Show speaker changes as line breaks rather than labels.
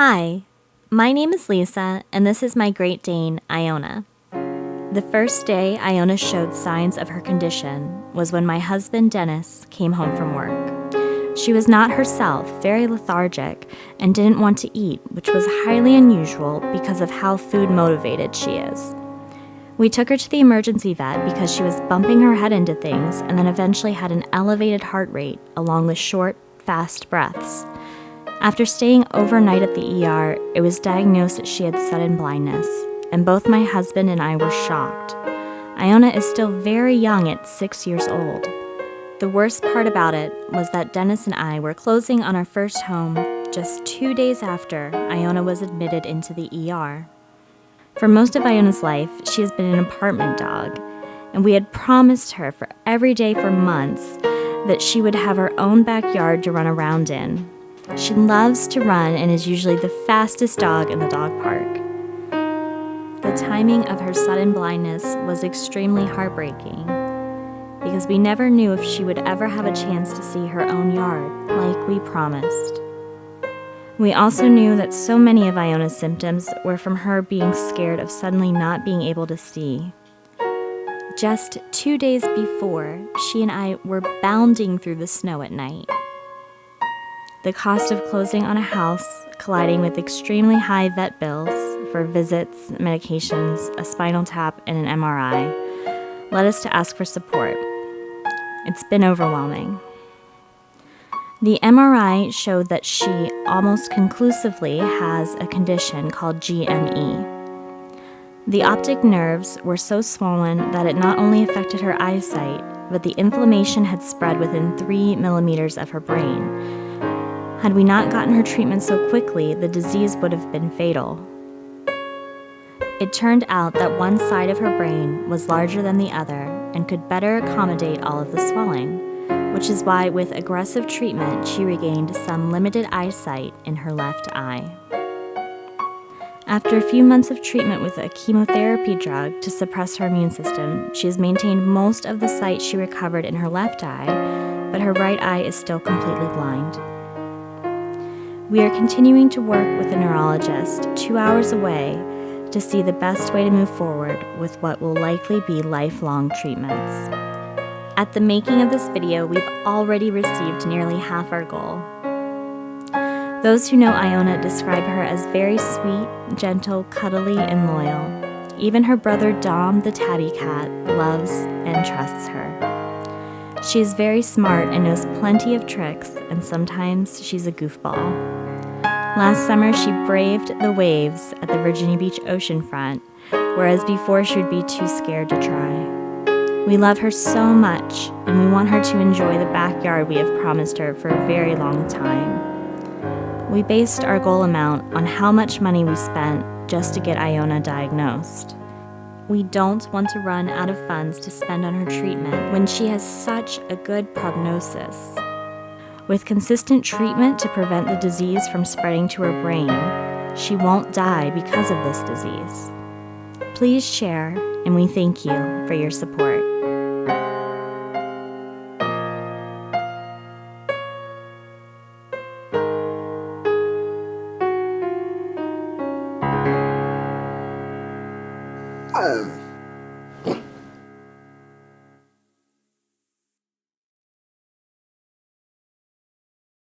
Hi, my name is Lisa, and this is my Great Dane, Iona. The first day Iona showed signs of her condition was when my husband, Dennis, came home from work. She was not herself, very lethargic, and didn't want to eat, which was highly unusual because of how food motivated she is. We took her to the emergency vet because she was bumping her head into things and then eventually had an elevated heart rate along with short, fast breaths. After staying overnight at the ER, it was diagnosed that she had sudden blindness, and both my husband and I were shocked. Iona is still very young at 6 years old. The worst part about it was that Dennis and I were closing on our first home just 2 days after Iona was admitted into the ER. For most of Iona's life, she has been an apartment dog, and we had promised her for every day for months that she would have her own backyard to run around in. She loves to run and is usually the fastest dog in the dog park. The timing of her sudden blindness was extremely heartbreaking because we never knew if she would ever have a chance to see her own yard like we promised. We also knew that so many of Iona's symptoms were from her being scared of suddenly not being able to see. Just 2 days before, she and I were bounding through the snow at night. The cost of closing on a house, colliding with extremely high vet bills for visits, medications, a spinal tap, and an MRI, led us to ask for support. It's been overwhelming. The MRI showed that she almost conclusively has a condition called GME. The optic nerves were so swollen that it not only affected her eyesight, but the inflammation had spread within 3 millimeters of her brain. Had we not gotten her treatment so quickly, the disease would have been fatal. It turned out that one side of her brain was larger than the other and could better accommodate all of the swelling, which is why with aggressive treatment she regained some limited eyesight in her left eye. After a few months of treatment with a chemotherapy drug to suppress her immune system, she has maintained most of the sight she recovered in her left eye, but her right eye is still completely blind. We are continuing to work with a neurologist 2 hours away to see the best way to move forward with what will likely be lifelong treatments. At the making of this video, we've already received nearly half our goal. Those who know Iona describe her as very sweet, gentle, cuddly, and loyal. Even her brother Dom, the tabby cat, loves and trusts her. She is very smart and knows plenty of tricks, and sometimes she's a goofball. Last summer, she braved the waves at the Virginia Beach oceanfront, whereas before she would be too scared to try. We love her so much, and we want her to enjoy the backyard we have promised her for a very long time. We based our goal amount on how much money we spent just to get Iona diagnosed. We don't want to run out of funds to spend on her treatment when she has such a good prognosis. With consistent treatment to prevent the disease from spreading to her brain, she won't die because of this disease. Please share, and we thank you for your support.
Oh.